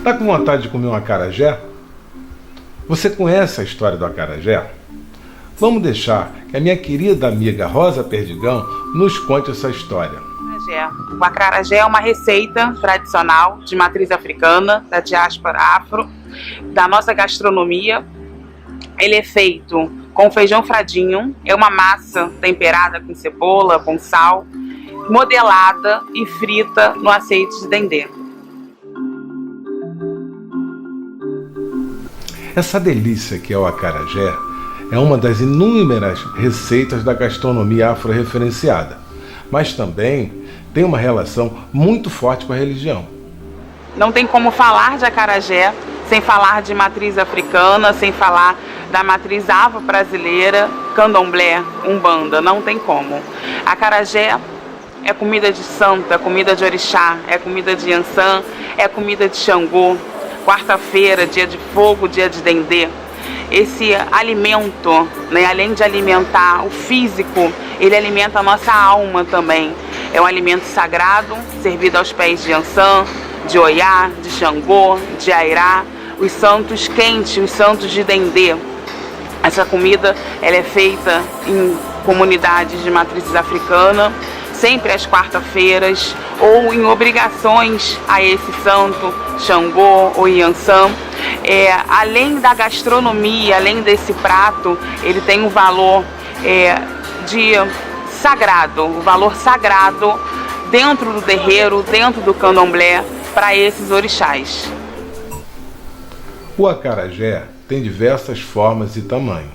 Tá com vontade de comer um acarajé? Você conhece a história do acarajé? Vamos deixar que a minha querida amiga Rosa Perdigão nos conte essa história. O acarajé é uma receita tradicional de matriz africana, da diáspora afro, da nossa gastronomia. Ele é feito com feijão fradinho, é uma massa temperada com cebola, com sal, modelada e frita no azeite de dendê. Essa delícia que é o acarajé é uma das inúmeras receitas da gastronomia afro-referenciada, mas também tem uma relação muito forte com a religião. Não tem como falar de acarajé sem falar de matriz africana, sem falar da matriz afro-brasileira, candomblé, umbanda, não tem como. Acarajé é comida de santo, é comida de orixá, é comida de Iansã, é comida de Xangô. Quarta-feira, dia de fogo, dia de dendê. Esse alimento, né, além de alimentar o físico, ele alimenta a nossa alma também. É um alimento sagrado, servido aos pés de Iansã, de Oiá, de Xangô, de Airá, os santos quentes, os santos de dendê. Essa comida ela é feita em comunidades de matrizes africana, sempre às quarta-feiras, ou em obrigações a esse santo, Xangô ou Iansã. Além da gastronomia, além desse prato, ele tem um valor de sagrado, o valor sagrado dentro do terreiro, dentro do candomblé, para esses orixás. O acarajé tem diversas formas e tamanhos.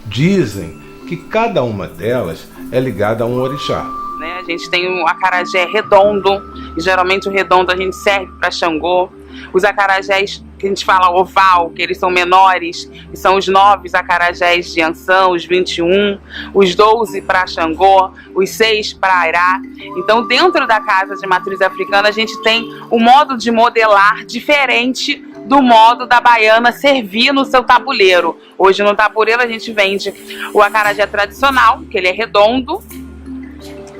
Dizem que cada uma delas é ligada a um orixá. A gente tem um acarajé redondo, e geralmente o redondo a gente serve para Xangô. Os acarajés que a gente fala oval, que eles são menores, que são os 9 acarajés de Iansã, os 21, os 12 para Xangô, os 6 para Airá. Então, dentro da casa de matriz africana, a gente tem um modo de modelar diferente do modo da baiana servir no seu tabuleiro. Hoje no tabuleiro a gente vende o acarajé tradicional, que ele é redondo,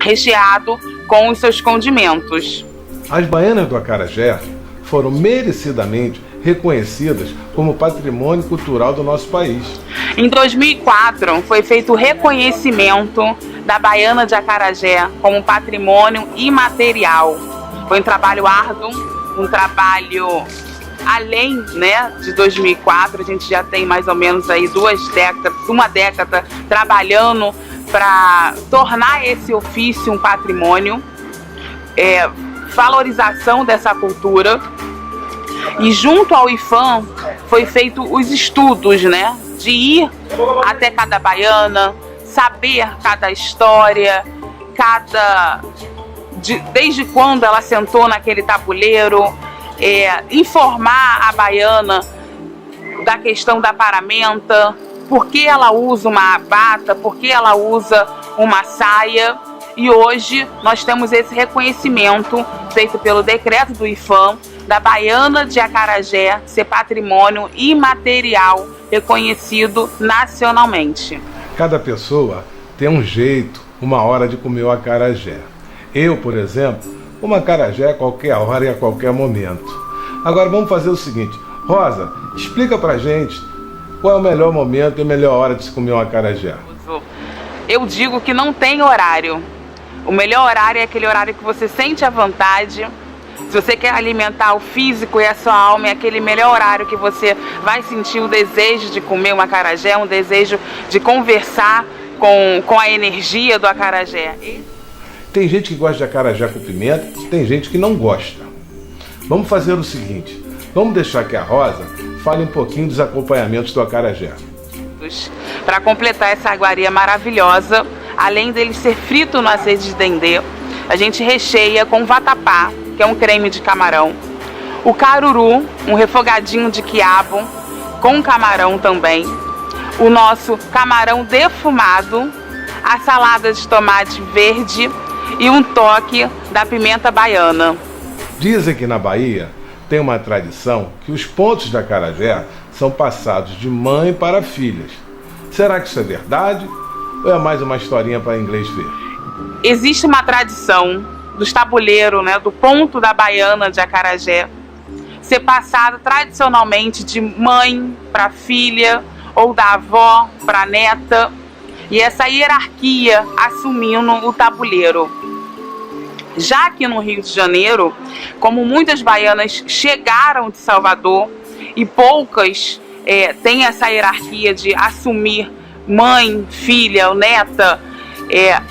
recheado com os seus condimentos. As baianas do acarajé foram merecidamente reconhecidas como patrimônio cultural do nosso país. Em 2004 foi feito o reconhecimento da baiana de acarajé como patrimônio imaterial. Foi um trabalho árduo, um trabalho além, de 2004, a gente já tem mais ou menos aí uma década trabalhando para tornar esse ofício um patrimônio, valorização dessa cultura. E junto ao IFAM foi feito os estudos, de ir até cada baiana, saber cada história, desde quando ela sentou naquele tabuleiro, informar a baiana da questão da paramenta, por que ela usa uma bata, por que ela usa uma saia. E hoje nós temos esse reconhecimento feito pelo decreto do IFAM da baiana de acarajé ser patrimônio imaterial reconhecido nacionalmente. Cada pessoa tem um jeito, uma hora de comer o acarajé. Eu, por exemplo, como acarajé a qualquer hora e a qualquer momento. Agora vamos fazer o seguinte. Rosa, explica pra gente qual é o melhor momento e a melhor hora de se comer um acarajé. Eu digo que não tem horário. O melhor horário é aquele horário que você sente a vontade. Se você quer alimentar o físico e a sua alma, é aquele melhor horário que você vai sentir o desejo de comer um acarajé, um desejo de conversar com a energia do acarajé. Tem gente que gosta de acarajé com pimenta, tem gente que não gosta. Vamos fazer o seguinte, vamos deixar que a Rosa fale um pouquinho dos acompanhamentos do acarajé. Para completar essa iguaria maravilhosa, além dele ser frito no azeite de dendê, a gente recheia com vatapá, que é um creme de camarão, o caruru, um refogadinho de quiabo com camarão também, o nosso camarão defumado, a salada de tomate verde e um toque da pimenta baiana. Dizem que na Bahia tem uma tradição que os pontos de acarajé são passados de mãe para filhas. Será que isso é verdade ou é mais uma historinha para inglês ver? Existe uma tradição dos tabuleiros, do ponto da baiana de acarajé, ser passada tradicionalmente de mãe para filha ou da avó para neta, e essa hierarquia assumindo o tabuleiro. Já aqui no Rio de Janeiro, como muitas baianas chegaram de Salvador e poucas têm essa hierarquia de assumir mãe, filha ou neta,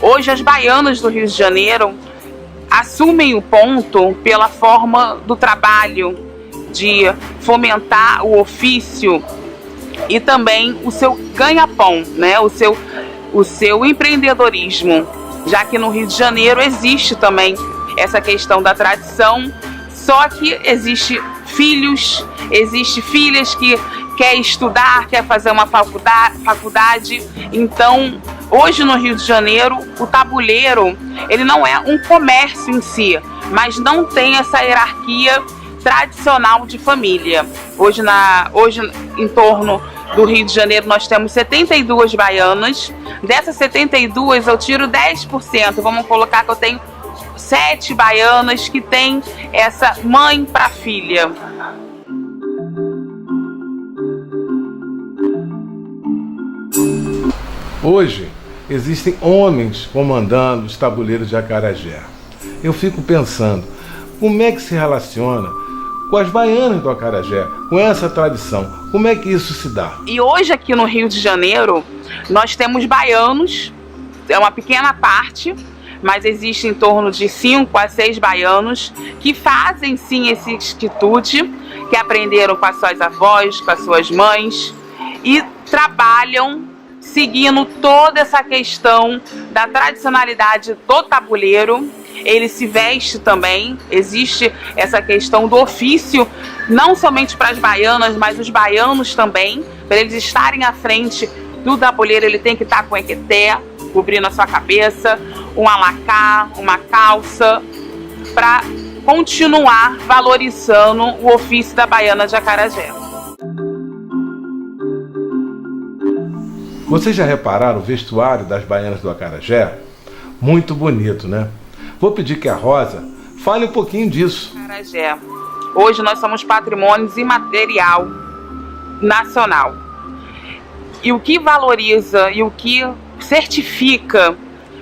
hoje as baianas do Rio de Janeiro assumem o ponto pela forma do trabalho, de fomentar o ofício e também o seu ganha-pão, né? o seu empreendedorismo, já que no Rio de Janeiro existe também essa questão da tradição, só que existe filhos, existe filhas que quer estudar, quer fazer uma faculdade. Então, hoje no Rio de Janeiro, o tabuleiro, ele não é um comércio em si, mas não tem essa hierarquia tradicional de família. Hoje em torno do Rio de Janeiro nós temos 72 baianas. Dessas 72 eu tiro 10%. Vamos colocar que eu tenho 7 baianas que têm essa mãe para filha. Hoje existem homens comandando os tabuleiros de acarajé. Eu fico pensando, como é que se relaciona com as baianas do acarajé, com essa tradição? Como é que isso se dá? E hoje aqui no Rio de Janeiro, nós temos baianos, é uma pequena parte, mas existe em torno de 5 a 6 baianos que fazem sim esse quitute, que aprenderam com as suas avós, com as suas mães, e trabalham seguindo toda essa questão da tradicionalidade do tabuleiro. Ele se veste também, existe essa questão do ofício, não somente para as baianas, mas os baianos também. Para eles estarem à frente do tabuleiro, ele tem que estar com equeté, cobrindo a sua cabeça, um alacá, uma calça, para continuar valorizando o ofício da baiana de acarajé. Vocês já repararam o vestuário das baianas do acarajé? Muito bonito, né? Vou pedir que a Rosa fale um pouquinho disso. Acarajé. Hoje nós somos patrimônio imaterial nacional. E o que valoriza e o que certifica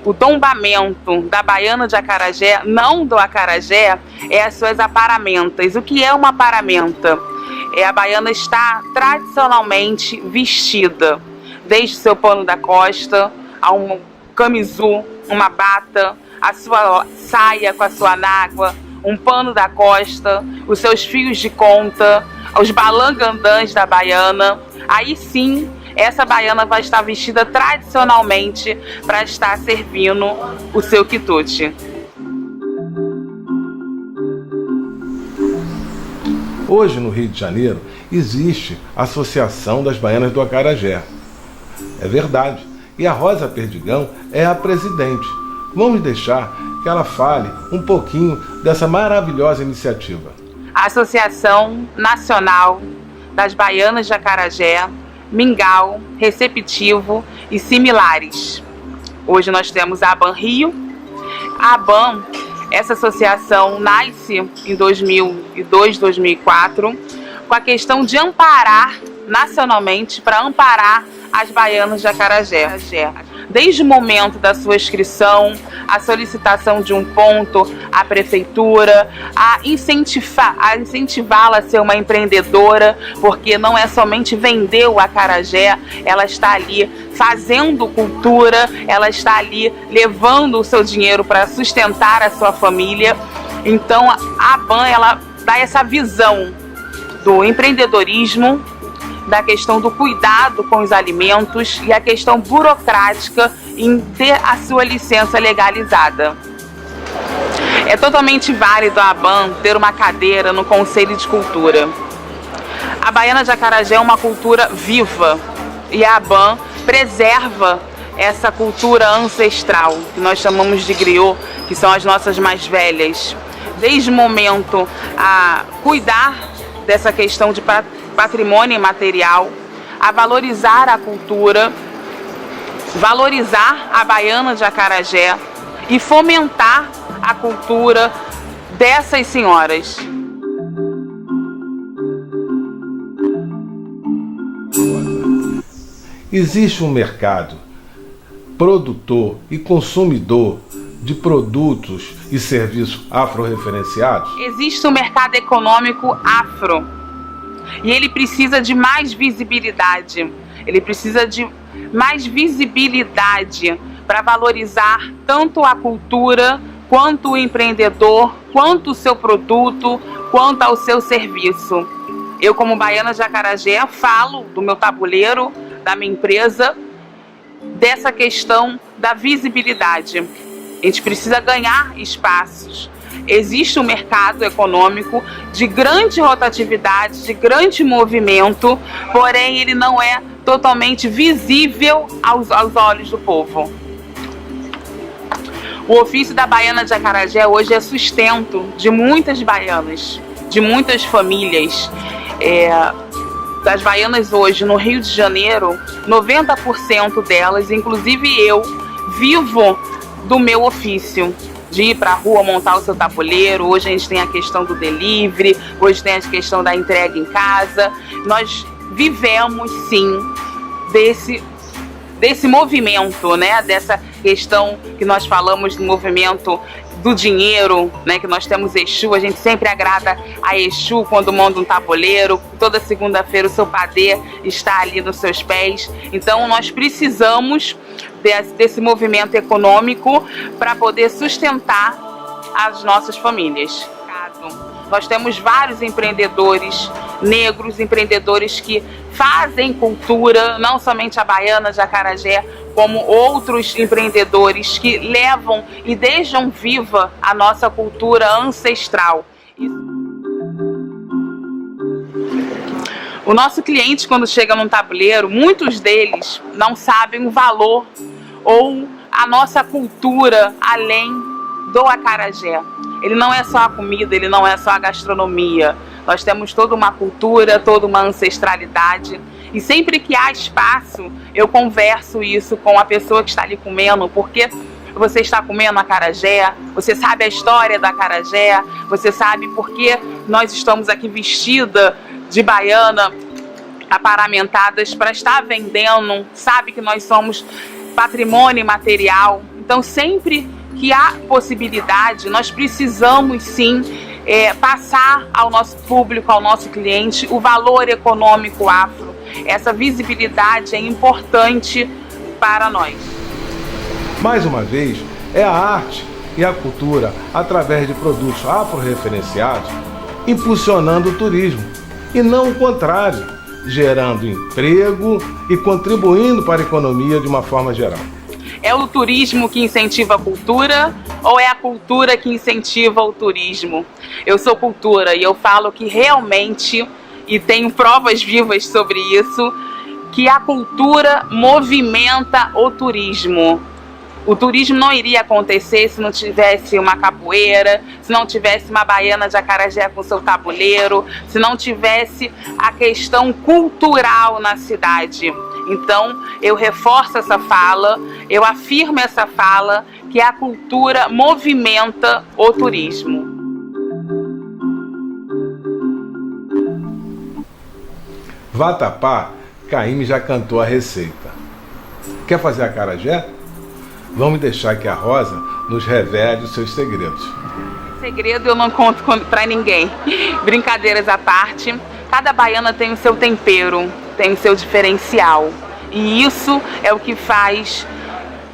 o tombamento da baiana de acarajé, não do acarajé, é as suas aparamentas. O que é uma aparamenta? A baiana está tradicionalmente vestida, desde seu pano da costa, a um camisu, uma bata, a sua saia com a sua nágua, um pano da costa, os seus fios de conta, os balangandãs da baiana. Aí sim, essa baiana vai estar vestida tradicionalmente para estar servindo o seu quitute. Hoje no Rio de Janeiro existe a Associação das Baianas do Acarajé. É verdade. E a Rosa Perdigão é a presidente. Vamos deixar que ela fale um pouquinho dessa maravilhosa iniciativa. A Associação Nacional das Baianas de Acarajé, Mingau, Receptivo e similares. Hoje nós temos a ABAN Rio. A ABAN, essa associação nasce em 2002, 2004, com a questão de amparar nacionalmente, para amparar as baianas de acarajé. Desde o momento da sua inscrição, a solicitação de um ponto à prefeitura, a incentivá-la a ser uma empreendedora, porque não é somente vender o acarajé, ela está ali fazendo cultura, ela está ali levando o seu dinheiro para sustentar a sua família. Então a ABAN, ela dá essa visão do empreendedorismo, da questão do cuidado com os alimentos e a questão burocrática em ter a sua licença legalizada. É totalmente válido a ABAN ter uma cadeira no Conselho de Cultura. A baiana de acarajé é uma cultura viva e a ABAN preserva essa cultura ancestral, que nós chamamos de griot, que são as nossas mais velhas. Desde o momento a cuidar dessa questão de patrimônio imaterial, a valorizar a cultura, valorizar a baiana de acarajé e fomentar a cultura dessas senhoras. Existe um mercado produtor e consumidor de produtos e serviços afro-referenciados? Existe um mercado econômico afro e ele precisa de mais visibilidade. Ele precisa de mais visibilidade para valorizar tanto a cultura, quanto o empreendedor, quanto o seu produto, quanto ao seu serviço. Eu, como baiana de Acarajé, falo do meu tabuleiro, da minha empresa, dessa questão da visibilidade. A gente precisa ganhar espaços. Existe um mercado econômico de grande rotatividade, de grande movimento, porém ele não é totalmente visível aos olhos do povo. O ofício da baiana de Acarajé hoje é sustento de muitas baianas, de muitas famílias. Das baianas hoje no Rio de Janeiro, 90% delas, inclusive eu, vivo do meu ofício, de ir para a rua montar o seu tabuleiro. Hoje a gente tem a questão do delivery, hoje tem a questão da entrega em casa. Nós vivemos sim desse movimento, né? Dessa questão que nós falamos do movimento do dinheiro, né? Que nós temos Exu, a gente sempre agrada a Exu quando monta um tabuleiro. Toda segunda-feira o seu padê está ali nos seus pés. Então nós precisamos desse movimento econômico para poder sustentar as nossas famílias. Nós temos vários empreendedores negros, empreendedores que fazem cultura, não somente a baiana de Acarajé, como outros empreendedores que levam e deixam viva a nossa cultura ancestral. O nosso cliente, quando chega num tabuleiro, muitos deles não sabem o valor ou a nossa cultura além do acarajé. Ele não é só a comida, ele não é só a gastronomia. Nós temos toda uma cultura, toda uma ancestralidade. E sempre que há espaço, eu converso isso com a pessoa que está ali comendo, porque você está comendo acarajé, você sabe a história da acarajé, você sabe por que nós estamos aqui vestida de baiana, aparamentadas para estar vendendo, sabe que nós somos patrimônio material. Então sempre que há possibilidade, nós precisamos sim passar ao nosso público, ao nosso cliente, o valor econômico afro. Essa visibilidade é importante para nós. Mais uma vez, é a arte e a cultura, através de produtos afro-referenciados, impulsionando o turismo, e não o contrário, gerando emprego e contribuindo para a economia de uma forma geral. É o turismo que incentiva a cultura ou é a cultura que incentiva o turismo? Eu sou cultura e eu falo que realmente, e tenho provas vivas sobre isso, que a cultura movimenta o turismo. O turismo não iria acontecer se não tivesse uma capoeira, se não tivesse uma baiana de Acarajé com seu tabuleiro, se não tivesse a questão cultural na cidade. Então, eu reforço essa fala, eu afirmo essa fala, que a cultura movimenta o turismo. Vatapá, Caíme já cantou a receita. Quer fazer acarajé? Vamos deixar que a Rosa nos revele os seus segredos. Segredo eu não conto pra ninguém. Brincadeiras à parte, cada baiana tem o seu tempero, tem o seu diferencial. E isso é o que faz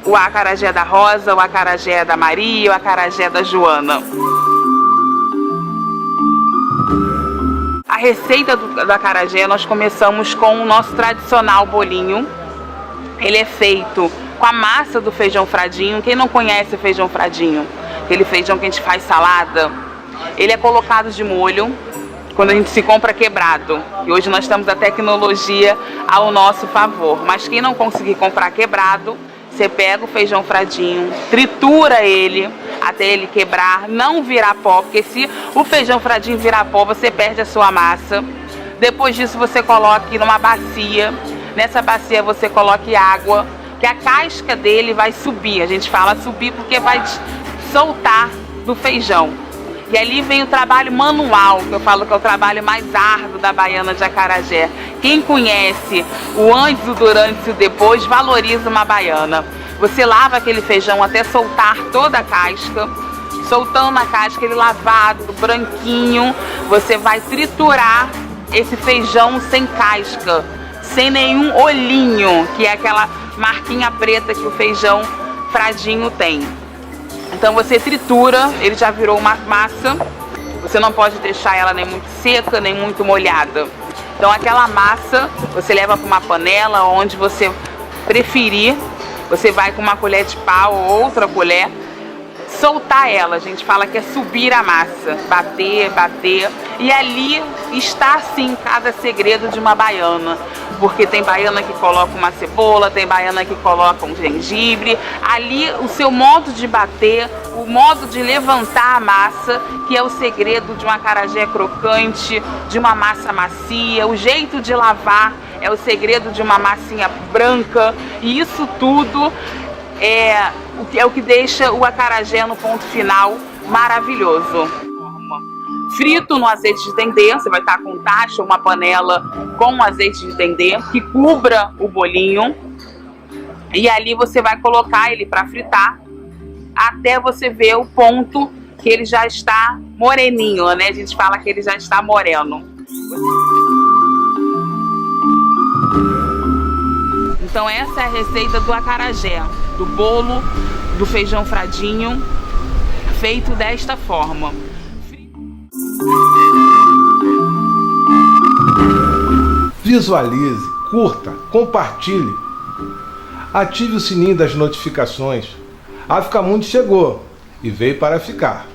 o acarajé da Rosa, o acarajé da Maria, o acarajé da Joana. A receita do acarajé, nós começamos com o nosso tradicional bolinho. Ele é feito com a massa do feijão fradinho. Quem não conhece o feijão fradinho? Aquele feijão que a gente faz salada. Ele é colocado de molho quando a gente se compra quebrado. E hoje nós temos a tecnologia ao nosso favor. Mas quem não conseguir comprar quebrado, você pega o feijão fradinho, tritura ele até ele quebrar, não virar pó, porque se o feijão fradinho virar pó, você perde a sua massa. Depois disso você coloca numa bacia. Nessa bacia você coloque água, que a casca dele vai subir. A gente fala subir porque vai soltar do feijão. E ali vem o trabalho manual, que eu falo que é o trabalho mais árduo da baiana de acarajé. Quem conhece o antes, o durante e o depois, valoriza uma baiana. Você lava aquele feijão até soltar toda a casca. Soltando a casca, ele lavado, branquinho, você vai triturar esse feijão sem casca, sem nenhum olhinho, que é aquela marquinha preta que o feijão fradinho tem. Então você tritura, ele já virou uma massa, você não pode deixar ela nem muito seca, nem muito molhada. Então aquela massa, você leva para uma panela, onde você preferir, você vai com uma colher de pau ou outra colher, soltar ela, a gente fala que é subir a massa, bater, bater, e ali está sim cada segredo de uma baiana, porque tem baiana que coloca uma cebola, tem baiana que coloca um gengibre, ali o seu modo de bater, o modo de levantar a massa, que é o segredo de um acarajé crocante, de uma massa macia, o jeito de lavar é o segredo de uma massinha branca, e isso tudo é o que deixa o acarajé no ponto final maravilhoso. Frito no azeite de dendê, você vai estar com tacho, uma panela com azeite de dendê que cubra o bolinho, e ali você vai colocar ele para fritar até você ver o ponto que ele já está moreninho, né? A gente fala que ele já está moreno. Então essa é a receita do acarajé, do bolo do feijão fradinho, feito desta forma. Visualize, curta, compartilhe. Ative o sininho das notificações. A Fica Mundo chegou e veio para ficar.